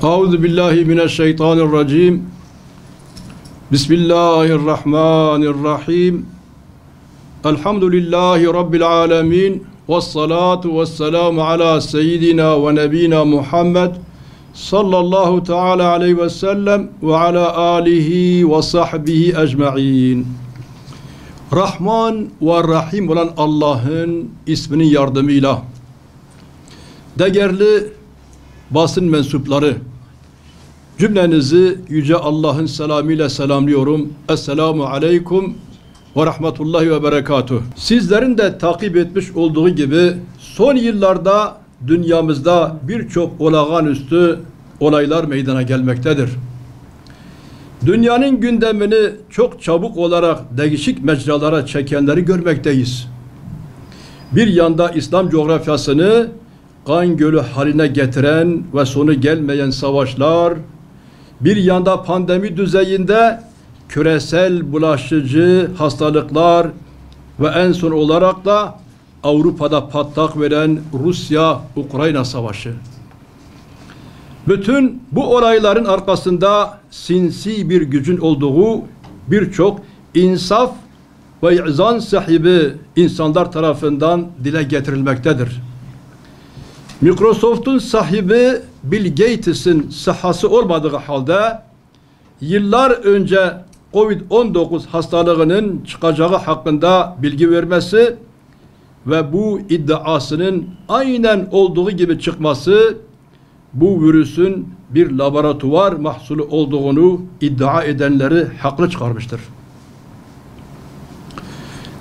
Euzu billahi mineşşeytanirracim. Bismillahirrahmanirrahim. Elhamdülillahi rabbil alamin. Ves salatu vesselamu ala seyyidina ve nebina Muhammed sallallahu teala aleyhi ve sellem ve ala alihi ve sahbihi ecmaîn. Rahman ve Rahim olan Allah'ın isminin yardımıyla değerli basın mensupları, cümlenizi Yüce Allah'ın selamıyla selamlıyorum. Esselamu aleyküm ve rahmetullahi ve berekatuh. Sizlerin de takip etmiş olduğu gibi son yıllarda dünyamızda birçok olağanüstü olaylar meydana gelmektedir. Dünyanın gündemini çok çabuk olarak değişik mecralara çekenleri görmekteyiz. Bir yanda İslam coğrafyasını kan gölü haline getiren ve sonu gelmeyen savaşlar, bir yanda pandemi düzeyinde küresel bulaşıcı hastalıklar ve en son olarak da Avrupa'da patlak veren Rusya-Ukrayna savaşı. Bütün bu olayların arkasında sinsi bir gücün olduğu birçok insaf ve izan sahibi insanlar tarafından dile getirilmektedir. Microsoft'un sahibi Bill Gates'in sahası olmadığı halde yıllar önce Covid-19 hastalığının çıkacağı hakkında bilgi vermesi ve bu iddiasının aynen olduğu gibi çıkması bu virüsün bir laboratuvar mahsulü olduğunu iddia edenleri haklı çıkarmıştır.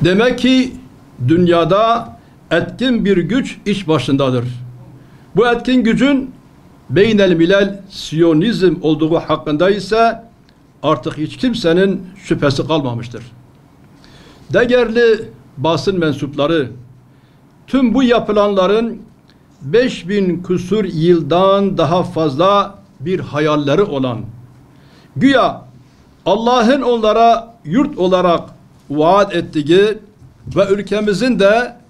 Demek ki dünyada etkin bir güç iş başındadır. Bu etkin gücün beynelmilel Siyonizm olduğu hakkında ise artık hiç kimsenin şüphesi kalmamıştır. Değerli basın mensupları, tüm bu yapılanların 5000 küsur yıldan daha fazla bir hayalleri olan, güya Allah'ın onlara yurt olarak vaat ettiği ve ülkemizin de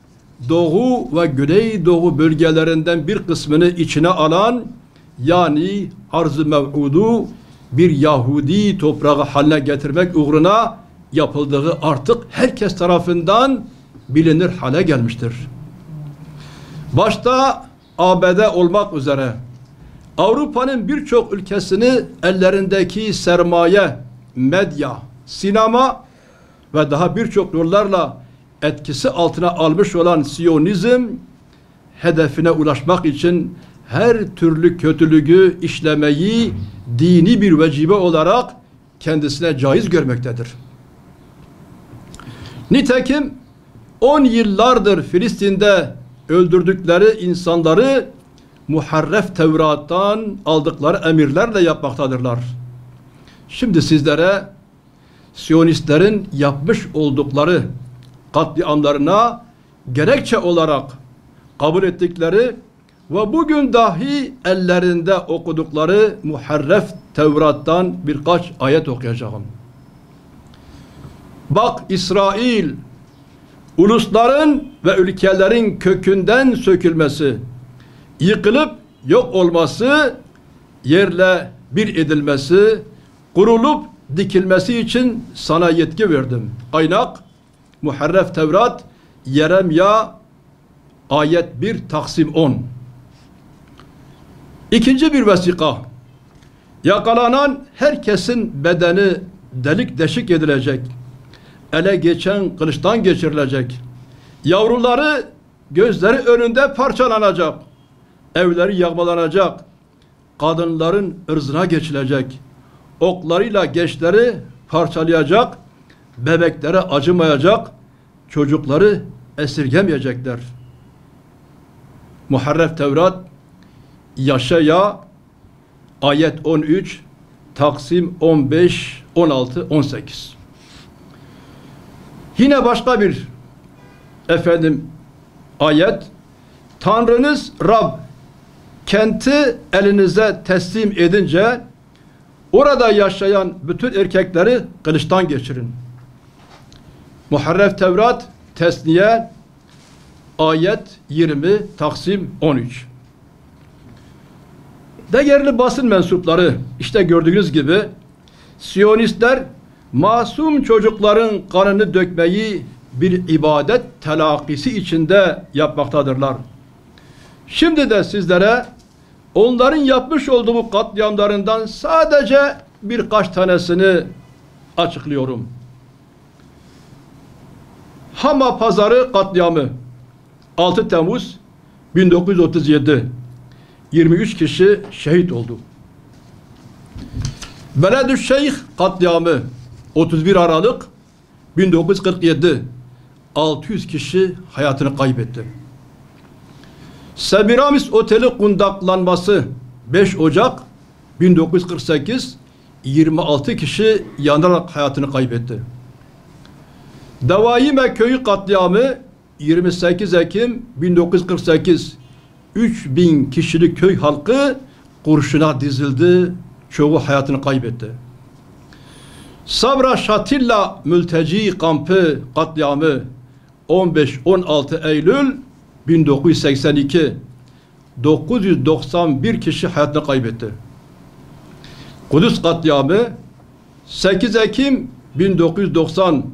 Doğu ve Güneydoğu bölgelerinden bir kısmını içine alan, yani arz-ı mev'udu bir Yahudi toprağı haline getirmek uğruna yapıldığı artık herkes tarafından bilinir hale gelmiştir. Başta ABD olmak üzere Avrupa'nın birçok ülkesini ellerindeki sermaye, medya, sinema ve daha birçok yollarla etkisi altına almış olan Siyonizm, hedefine ulaşmak için her türlü kötülüğü işlemeyi dini bir vecibe olarak kendisine caiz görmektedir. Nitekim 10 yıllardır Filistin'de öldürdükleri insanları muharref Tevrat'tan aldıkları emirlerle yapmaktadırlar. Şimdi sizlere Siyonistlerin yapmış oldukları katliamlarına gerekçe olarak kabul ettikleri ve bugün dahi ellerinde okudukları muharref Tevrat'tan birkaç ayet okuyacağım. Bak İsrail, ulusların ve ülkelerin kökünden sökülmesi, yıkılıp yok olması, yerle bir edilmesi, kurulup dikilmesi için sana yetki verdim. Kaynak Muharref Tevrat, Yeremya ayet 1 Taksim 10. İkinci bir vesika. Yakalanan herkesin bedeni delik deşik edilecek. Ele geçen kılıçtan geçirilecek. Yavruları gözleri önünde parçalanacak. Evleri yağmalanacak. Kadınların ırzına geçilecek. Oklarıyla gençleri parçalayacak. Bebeklere acımayacak. Çocukları esirgemeyecekler. Muharref Tevrat, Yaşaya ayet 13, Taksim 15, 16, 18. Yine başka bir ayet, Tanrınız Rab kenti elinize teslim edince orada yaşayan bütün erkekleri kılıçtan geçirin. Muharref Tevrat, Tesniye ayet 20, Taksim 13. Değerli basın mensupları, işte gördüğünüz gibi Siyonistler masum çocukların kanını dökmeyi bir ibadet telakkisi içinde yapmaktadırlar. Şimdi de sizlere onların yapmış olduğu katliamlarından sadece birkaç tanesini açıklıyorum. Hama Pazarı katliamı 6 Temmuz 1937 23 kişi şehit oldu. Beledü'ş-Şeyh katliamı 31 Aralık 1947 600 kişi hayatını kaybetti. Semiramis Oteli kundaklanması 5 Ocak 1948 26 kişi yanarak hayatını kaybetti. Davaime Köyü katliamı 28 Ekim 1948 3000 kişilik köy halkı kurşuna dizildi, çoğu hayatını kaybetti. Sabra Şatilla mülteci kampı katliamı 15-16 Eylül 1982 991 kişi hayatını kaybetti. Kudüs katliamı 8 Ekim 1990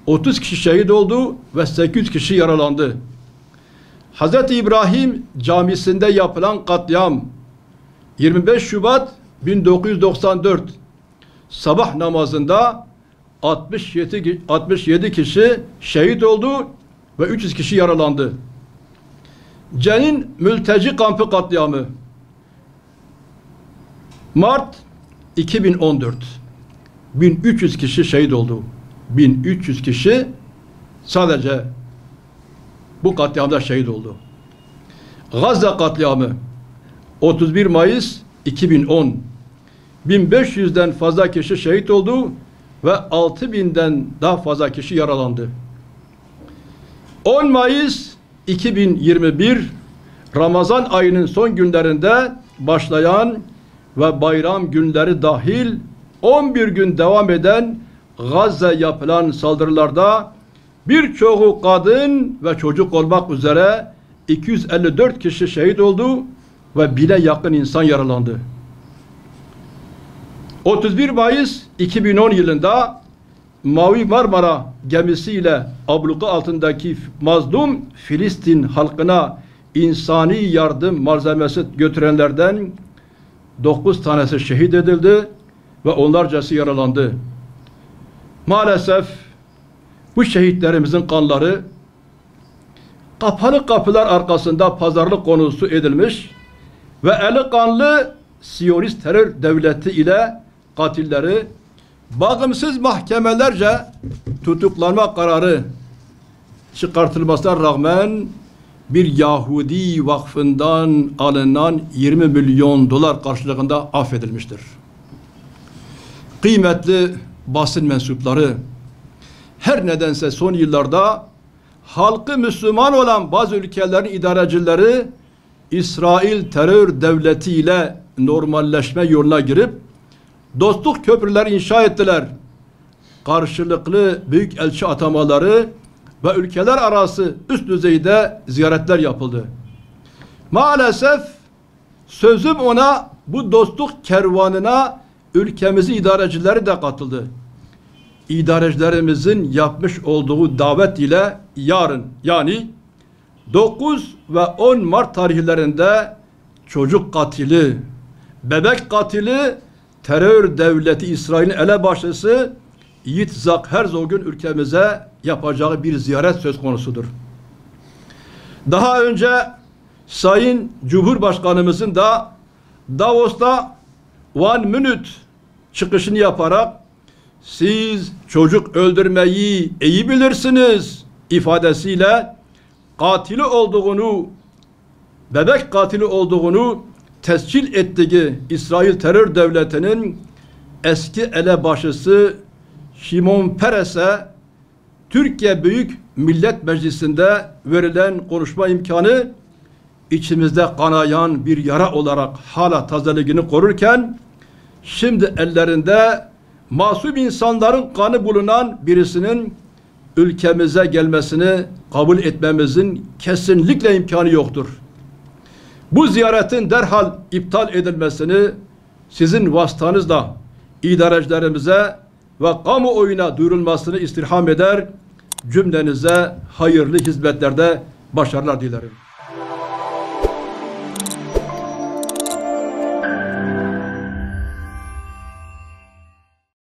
30 kişi şehit oldu ve 800 kişi yaralandı. Hz. İbrahim Camisi'nde yapılan katliam 25 Şubat 1994 sabah namazında 67 kişi şehit oldu ve 300 kişi yaralandı. Cenin mülteci kampı katliamı Mart 2014 1300 kişi şehit oldu. 1300 kişi sadece bu katliamda şehit oldu. Gazze katliamı 31 Mayıs 2010 1500'den fazla kişi şehit oldu ve 6000'den daha fazla kişi yaralandı. 10 Mayıs 2021 Ramazan ayının son günlerinde başlayan ve bayram günleri dahil 11 gün devam eden Gazze yapılan saldırılarda birçoğu kadın ve çocuk olmak üzere 254 kişi şehit oldu ve bine yakın insan yaralandı. 31 Mayıs 2010 yılında Mavi Marmara gemisiyle abluka altındaki mazlum Filistin halkına insani yardım malzemesi götürenlerden 9 tanesi şehit edildi ve onlarcası yaralandı. Maalesef bu şehitlerimizin kanları kapalı kapılar arkasında pazarlık konusu edilmiş ve eli kanlı Siyonist terör devleti ile katilleri bağımsız mahkemelerce tutuklanma kararı çıkartılmasına rağmen bir Yahudi vakfından alınan 20 milyon dolar karşılığında affedilmiştir. Kıymetli basın mensupları, her nedense son yıllarda halkı Müslüman olan bazı ülkelerin idarecileri İsrail terör devleti ile normalleşme yoluna girip dostluk köprüleri inşa ettiler. Karşılıklı büyük elçi atamaları ve ülkeler arası üst düzeyde ziyaretler yapıldı. Maalesef sözüm ona, bu dostluk kervanına ülkemizin idarecileri de katıldı. İdarecilerimizin yapmış olduğu davet ile yarın, yani 9 ve 10 Mart tarihlerinde çocuk katili, bebek katili, terör devleti İsrail'in elebaşısı Yitzhak Herzog'un ülkemize yapacağı bir ziyaret söz konusudur. Daha önce Sayın Cumhurbaşkanımızın da Davos'ta One Minute çıkışını yaparak siz çocuk öldürmeyi iyi bilirsiniz ifadesiyle katili olduğunu, bebek katili olduğunu tescil ettiği İsrail terör devletinin eski elebaşısı Şimon Peres'e Türkiye Büyük Millet Meclisi'nde verilen konuşma imkanı içimizde kanayan bir yara olarak hala tazeliğini korurken, şimdi ellerinde masum insanların kanı bulunan birisinin ülkemize gelmesini kabul etmemizin kesinlikle imkanı yoktur. Bu ziyaretin derhal iptal edilmesini sizin vasıtanızla idarecilerimize ve kamuoyuna duyurulmasını istirham eder, cümlenize hayırlı hizmetlerde başarılar dilerim.